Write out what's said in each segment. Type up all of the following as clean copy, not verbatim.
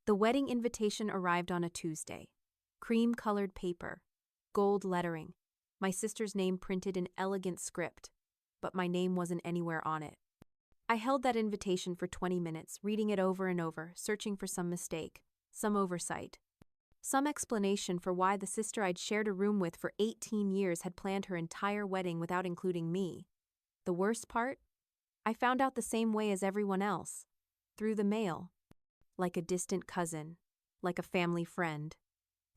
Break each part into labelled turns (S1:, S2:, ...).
S1: The wedding invitation arrived on a Tuesday. Cream-colored paper, gold lettering, my sister's name printed in elegant script, but my name wasn't anywhere on it. I held that invitation for 20 minutes, reading it over and over, searching for some mistake, some oversight, some explanation for why the sister I'd shared a room with for 18 years had planned her entire wedding without including me. The worst part? I found out the same way as everyone else, through the mail, like a distant cousin, like a family friend,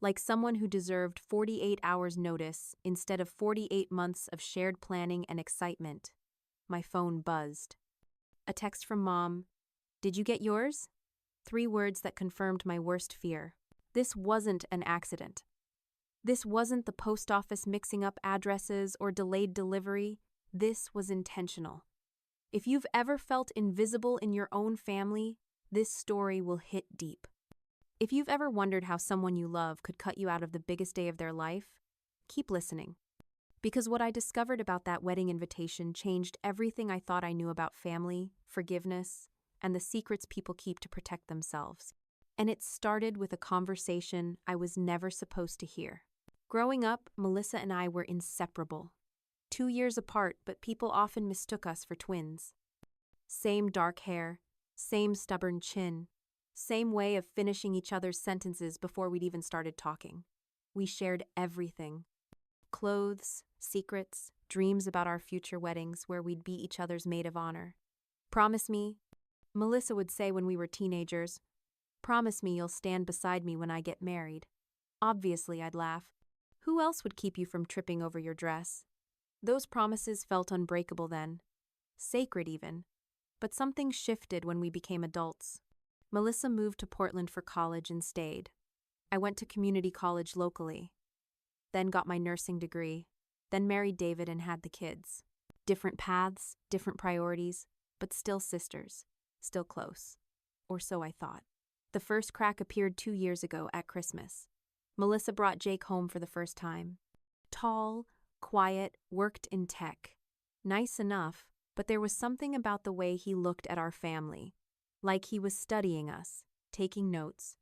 S1: like someone who deserved 48 hours' notice instead of 48 months of shared planning and excitement. My phone buzzed. A text from Mom. "Did you get yours?" 3 words that confirmed my worst fear. This wasn't an accident. This wasn't the post office mixing up addresses or delayed delivery. This was intentional. If you've ever felt invisible in your own family, this story will hit deep. If you've ever wondered how someone you love could cut you out of the biggest day of their life, keep listening. Because what I discovered about that wedding invitation changed everything I thought I knew about family, forgiveness, and the secrets people keep to protect themselves. And it started with a conversation I was never supposed to hear. Growing up, Melissa and I were inseparable. 2 years apart, but people often mistook us for twins. Same dark hair, same stubborn chin, same way of finishing each other's sentences before we'd even started talking. We shared everything. Clothes, secrets, dreams about our future weddings where we'd be each other's maid of honor. "Promise me," Melissa would say when we were teenagers, "promise me you'll stand beside me when I get married." Obviously, I'd laugh. Who else would keep you from tripping over your dress? Those promises felt unbreakable then. Sacred even. But something shifted when we became adults. Melissa moved to Portland for college and stayed. I went to community college locally. Then got my nursing degree. Then married David and had the kids. Different paths, different priorities, but still sisters, still close. Or so I thought. The first crack appeared 2 years ago at Christmas. Melissa brought Jake home for the first time. Tall, quiet, worked in tech. Nice enough, but there was something about the way he looked at our family. Like he was studying us, taking notes.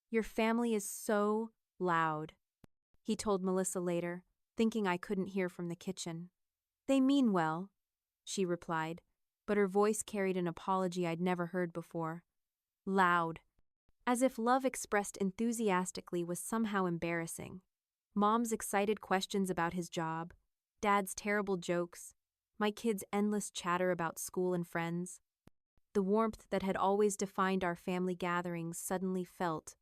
S1: "Your family is so loud," he told Melissa later, thinking I couldn't hear from the kitchen. "They mean well," she replied, but her voice carried an apology I'd never heard before. Loud. As if love expressed enthusiastically was somehow embarrassing. Mom's excited questions about his job, Dad's terrible jokes, my kids' endless chatter about school and friends. The warmth that had always defined our family gatherings suddenly felt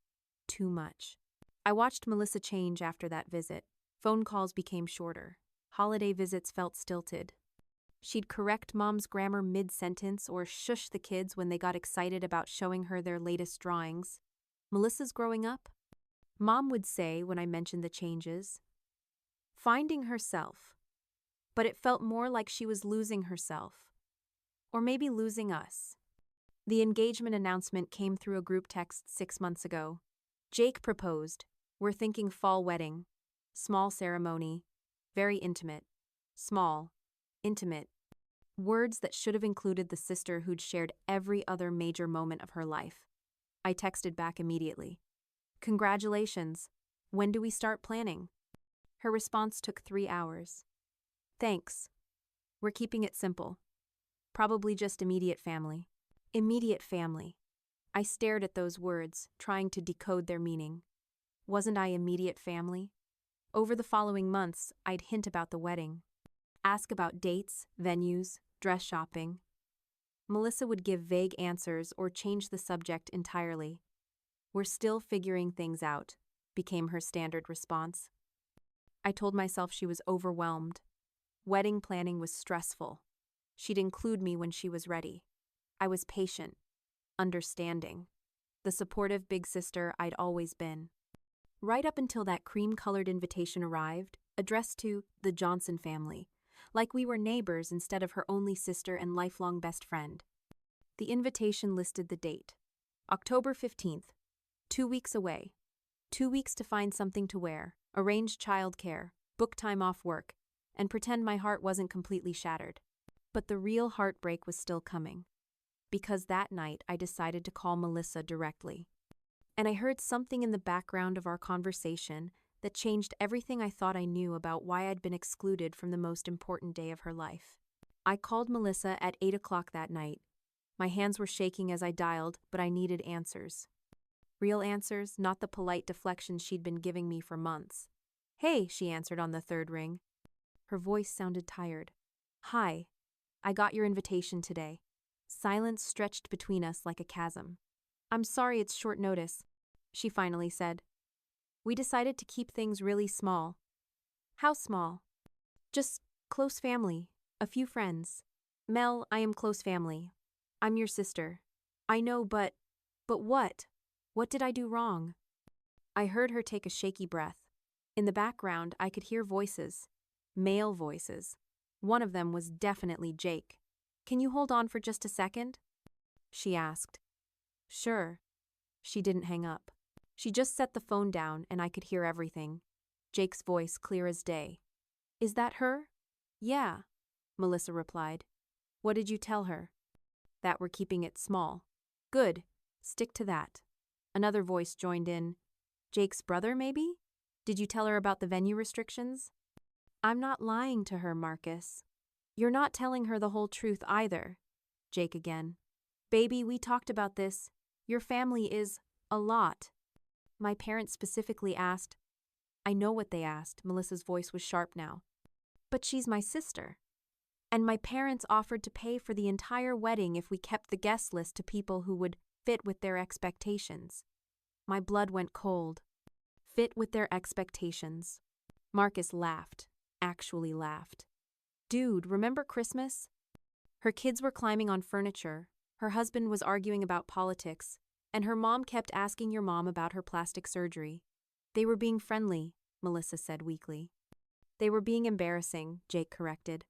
S1: too much. I watched Melissa change after that visit. Phone calls became shorter. Holiday visits felt stilted. She'd correct Mom's grammar mid-sentence or shush the kids when they got excited about showing her their latest drawings. "Melissa's growing up?" Mom would say when I mentioned the changes. "Finding herself." But it felt more like she was losing herself. Or maybe losing us. The engagement announcement came through a group text 6 months ago. Jake proposed. "We're thinking fall wedding. Small ceremony. Very intimate. Small. Intimate." Words that should have included the sister who'd shared every other major moment of her life. I texted back immediately. "Congratulations. When do we start planning?" Her response took 3 hours. "Thanks. We're keeping it simple. Probably just immediate family." Immediate family. I stared at those words, trying to decode their meaning. Wasn't I immediate family? Over the following months, I'd hint about the wedding. Ask about dates, venues, dress shopping. Melissa would give vague answers or change the subject entirely. "We're still figuring things out," became her standard response. I told myself she was overwhelmed. Wedding planning was stressful. She'd include me when she was ready. I was patient, understanding, the supportive big sister I'd always been. Right up until that cream-colored invitation arrived, addressed to the Johnson family, like we were neighbors instead of her only sister and lifelong best friend. The invitation listed the date. October 15th, 2 weeks away. 2 weeks to find something to wear, arrange childcare, book time off work, and pretend my heart wasn't completely shattered. But the real heartbreak was still coming. Because that night I decided to call Melissa directly. And I heard something in the background of our conversation that changed everything I thought I knew about why I'd been excluded from the most important day of her life. I called Melissa at 8 o'clock that night. My hands were shaking as I dialed, but I needed answers. Real answers, not the polite deflections she'd been giving me for months. "Hey," she answered on the third ring. Her voice sounded tired. "Hi. I got your invitation today." Silence stretched between us like a chasm. "I'm sorry it's short notice," she finally said. "We decided to keep things really small." "How small?" "Just close family. A few friends." "Mel, I am close family. I'm your sister." "I know, but what? What did I do wrong?" I heard her take a shaky breath. In the background, I could hear voices. Male voices. One of them was definitely Jake. "Can you hold on for just a second?" she asked. "Sure." She didn't hang up. She just set the phone down and I could hear everything. Jake's voice clear as day. "Is that her?" "Yeah," Melissa replied. "What did you tell her?" "That we're keeping it small." "Good. Stick to that." Another voice joined in. "Jake's brother, maybe? Did you tell her about the venue restrictions?" "I'm not lying to her, Marcus." "You're not telling her the whole truth either." Jake again. "Baby, we talked about this. Your family is a lot." "My parents specifically asked." "I know what they asked." Melissa's voice was sharp now. "But she's my sister. And my parents offered to pay for the entire wedding if we kept the guest list to people who would fit with their expectations." My blood went cold. Fit with their expectations. Marcus laughed. Actually laughed. "Dude, remember Christmas? Her kids were climbing on furniture, her husband was arguing about politics, and her mom kept asking your mom about her plastic surgery. They were being friendly," Melissa said weakly. "They were being embarrassing," Jake corrected.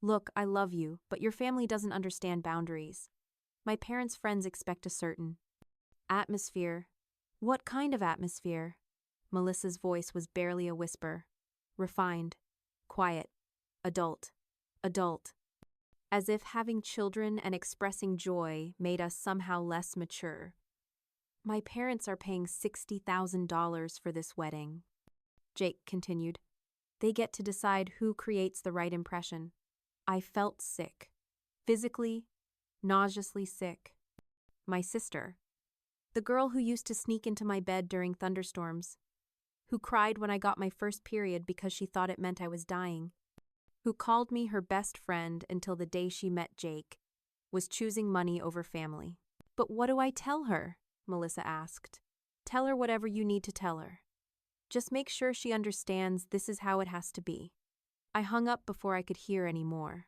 S1: "Look, I love you, but your family doesn't understand boundaries. My parents' friends expect a certain atmosphere." "What kind of atmosphere?" Melissa's voice was barely a whisper. "Refined. Quiet. Adult. Adult." As if having children and expressing joy made us somehow less mature. "My parents are paying $60,000 for this wedding," Jake continued. "They get to decide who creates the right impression." I felt sick. Physically, nauseously sick. My sister. The girl who used to sneak into my bed during thunderstorms. Who cried when I got my first period because she thought it meant I was dying. Who called me her best friend until the day she met Jake. Was choosing money over family. "But what do I tell her?" Melissa asked. "Tell her whatever you need to tell her. Just make sure she understands this is how it has to be." I hung up before I could hear any more.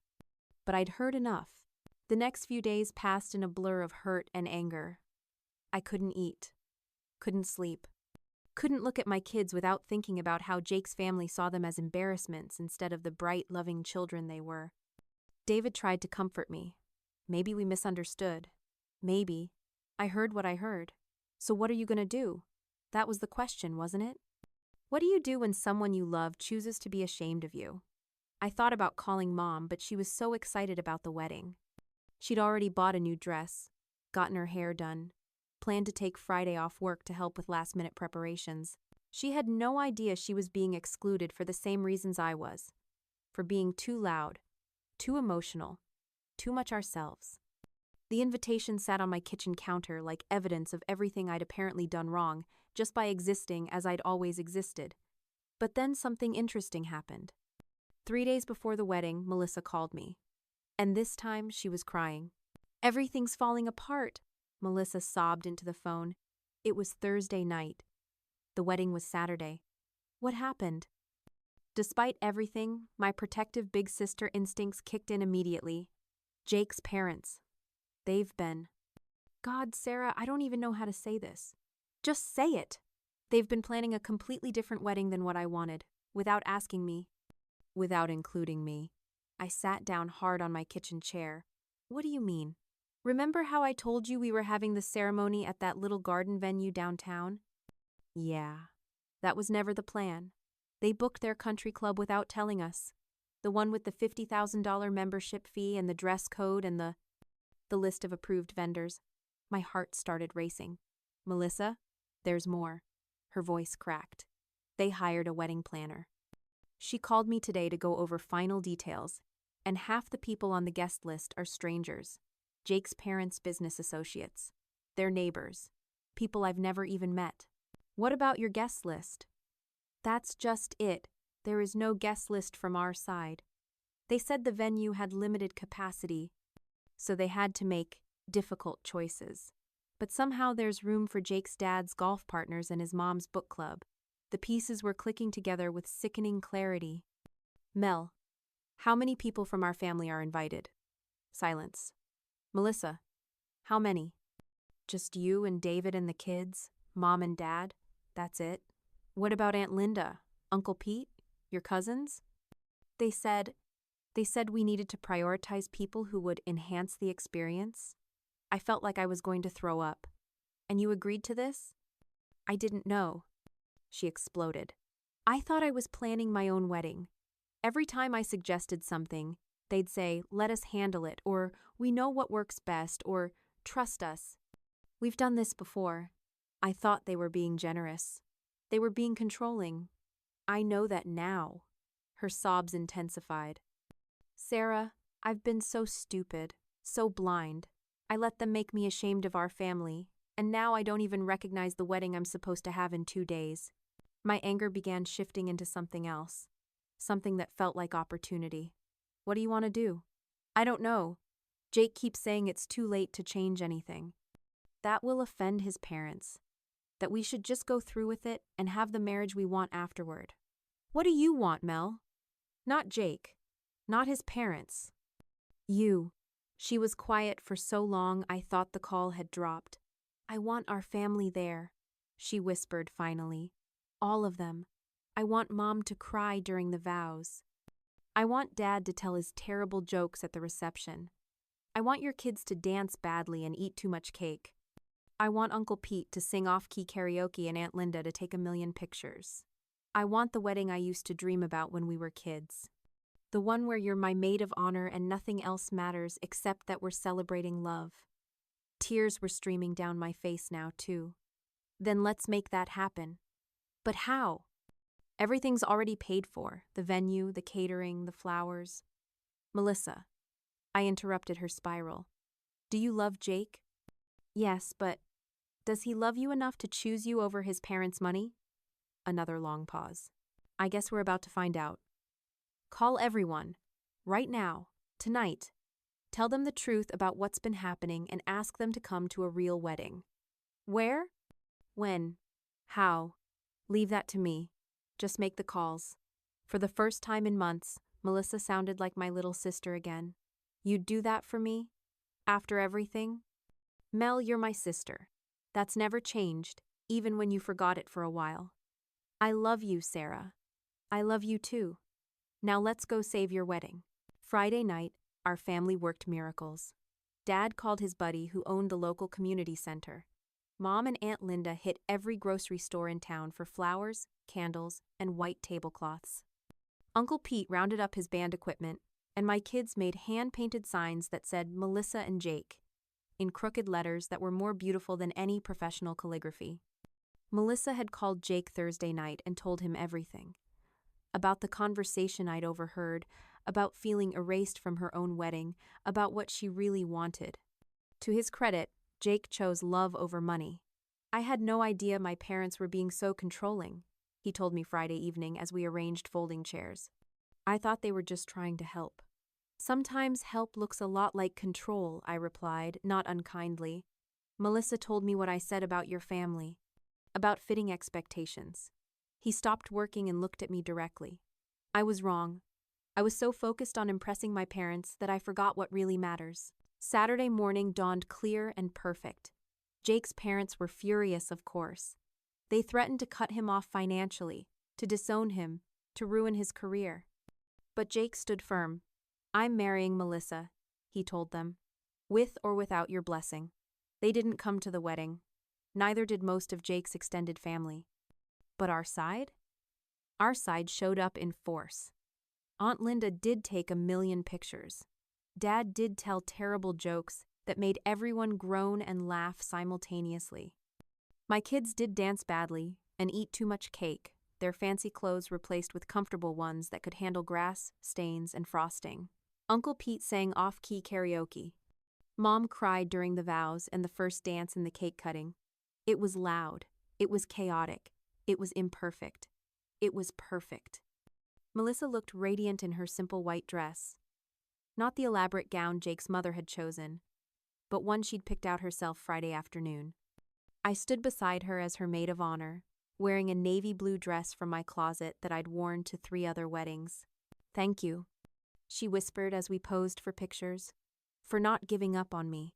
S1: But I'd heard enough. The next few days passed in a blur of hurt and anger. I couldn't eat. Couldn't sleep. Couldn't look at my kids without thinking about how Jake's family saw them as embarrassments instead of the bright, loving children they were. David tried to comfort me. Maybe we misunderstood. Maybe. I heard what I heard. So what are you gonna do? That was the question, wasn't it? What do you do when someone you love chooses to be ashamed of you? I thought about calling Mom, but she was so excited about the wedding. She'd already bought a new dress, gotten her hair done, planned to take Friday off work to help with last-minute preparations. She had no idea she was being excluded for the same reasons I was. For being too loud, too emotional, too much ourselves. The invitation sat on my kitchen counter like evidence of everything I'd apparently done wrong, just by existing as I'd always existed. But then something interesting happened. 3 days before the wedding, Melissa called me. And this time, she was crying. "Everything's falling apart," Melissa sobbed into the phone. It was Thursday night. The wedding was Saturday. What happened? Despite everything, my protective big sister instincts kicked in immediately. Jake's parents. They've been. God, Sarah, I don't even know how to say this. Just say it. They've been planning a completely different wedding than what I wanted, without asking me. Without including me. I sat down hard on my kitchen chair. What do you mean? Remember how I told you we were having the ceremony at that little garden venue downtown? Yeah. That was never the plan. They booked their country club without telling us. The one with the $50,000 membership fee and the dress code and the list of approved vendors. My heart started racing. "Melissa, There's more. Her voice cracked. They hired a wedding planner. She called me today to go over final details, and half the people on the guest list are strangers. Jake's parents' business associates. They're neighbors. People I've never even met. What about your guest list? That's just it. There is no guest list from our side. They said the venue had limited capacity, so they had to make difficult choices. But somehow there's room for Jake's dad's golf partners and his mom's book club. The pieces were clicking together with sickening clarity. Mel, how many people from our family are invited? Silence. Melissa, how many? Just you and David and the kids, Mom and Dad? That's it? What about Aunt Linda, Uncle Pete, your cousins? They said we needed to prioritize people who would enhance the experience. I felt like I was going to throw up. And you agreed to this? I didn't know. She exploded. I thought I was planning my own wedding. Every time I suggested something, they'd say, let us handle it, or we know what works best, or trust us. We've done this before. I thought they were being generous. They were being controlling. I know that now. Her sobs intensified. Sarah, I've been so stupid, so blind. I let them make me ashamed of our family, and now I don't even recognize the wedding I'm supposed to have in 2 days. My anger began shifting into something else, something that felt like opportunity. What do you want to do? I don't know. Jake keeps saying it's too late to change anything. That will offend his parents. That we should just go through with it and have the marriage we want afterward. What do you want, Mel? Not Jake. Not his parents. You. She was quiet for so long I thought the call had dropped. I want our family there, she whispered finally. All of them. I want Mom to cry during the vows. I want Dad to tell his terrible jokes at the reception. I want your kids to dance badly and eat too much cake. I want Uncle Pete to sing off-key karaoke and Aunt Linda to take 1,000,000 pictures. I want the wedding I used to dream about when we were kids. The one where you're my maid of honor and nothing else matters except that we're celebrating love. Tears were streaming down my face now, too. Then let's make that happen. But how? Everything's already paid for, the venue, the catering, the flowers. Melissa. I interrupted her spiral. Do you love Jake? Yes, but does he love you enough to choose you over his parents' money? Another long pause. I guess we're about to find out. Call everyone. Right now. Tonight. Tell them the truth about what's been happening and ask them to come to a real wedding. Where? When? How? Leave that to me. Just make the calls. For the first time in months, Melissa sounded like my little sister again. You'd do that for me? After everything? Mel, you're my sister. That's never changed, even when you forgot it for a while. I love you, Sarah. I love you too. Now let's go save your wedding. Friday night, our family worked miracles. Dad called his buddy who owned the local community center. Mom and Aunt Linda hit every grocery store in town for flowers, candles, and white tablecloths. Uncle Pete rounded up his band equipment, and my kids made hand-painted signs that said Melissa and Jake, in crooked letters that were more beautiful than any professional calligraphy. Melissa had called Jake Thursday night and told him everything. About the conversation I'd overheard, about feeling erased from her own wedding, about what she really wanted. To his credit, Jake chose love over money. I had no idea my parents were being so controlling, he told me Friday evening as we arranged folding chairs. I thought they were just trying to help. Sometimes help looks a lot like control, I replied, not unkindly. Melissa told me what I said about your family, about fitting expectations. He stopped working and looked at me directly. I was wrong. I was so focused on impressing my parents that I forgot what really matters. Saturday morning dawned clear and perfect. Jake's parents were furious, of course. They threatened to cut him off financially, to disown him, to ruin his career. But Jake stood firm. I'm marrying Melissa, he told them, with or without your blessing. They didn't come to the wedding. Neither did most of Jake's extended family. But our side? Our side showed up in force. Aunt Linda did take 1,000,000 pictures. Dad did tell terrible jokes that made everyone groan and laugh simultaneously. My kids did dance badly and eat too much cake, their fancy clothes replaced with comfortable ones that could handle grass, stains, and frosting. Uncle Pete sang off-key karaoke. Mom cried during the vows and the first dance and the cake cutting. It was loud. It was chaotic. It was imperfect. It was perfect. Melissa looked radiant in her simple white dress. Not the elaborate gown Jake's mother had chosen, but one she'd picked out herself Friday afternoon. I stood beside her as her maid of honor, wearing a navy blue dress from my closet that I'd worn to 3 other weddings. "Thank you," she whispered as we posed for pictures, "for not giving up on me.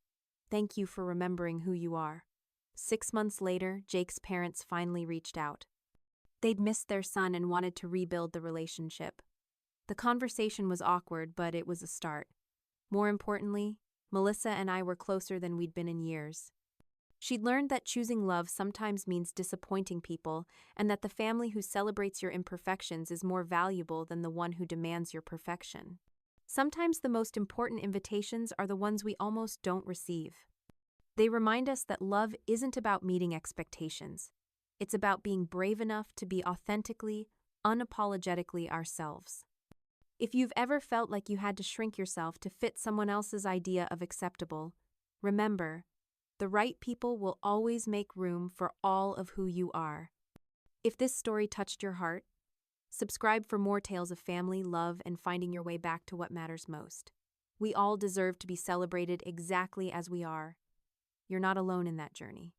S1: Thank you for remembering who you are." 6 months later, Jake's parents finally reached out. They'd missed their son and wanted to rebuild the relationship. The conversation was awkward, but it was a start. More importantly, Melissa and I were closer than we'd been in years. She'd learned that choosing love sometimes means disappointing people, and that the family who celebrates your imperfections is more valuable than the one who demands your perfection. Sometimes the most important invitations are the ones we almost don't receive. They remind us that love isn't about meeting expectations. It's about being brave enough to be authentically, unapologetically ourselves. If you've ever felt like you had to shrink yourself to fit someone else's idea of acceptable, remember, the right people will always make room for all of who you are. If this story touched your heart, subscribe for more tales of family, love, and finding your way back to what matters most. We all deserve to be celebrated exactly as we are. You're not alone in that journey.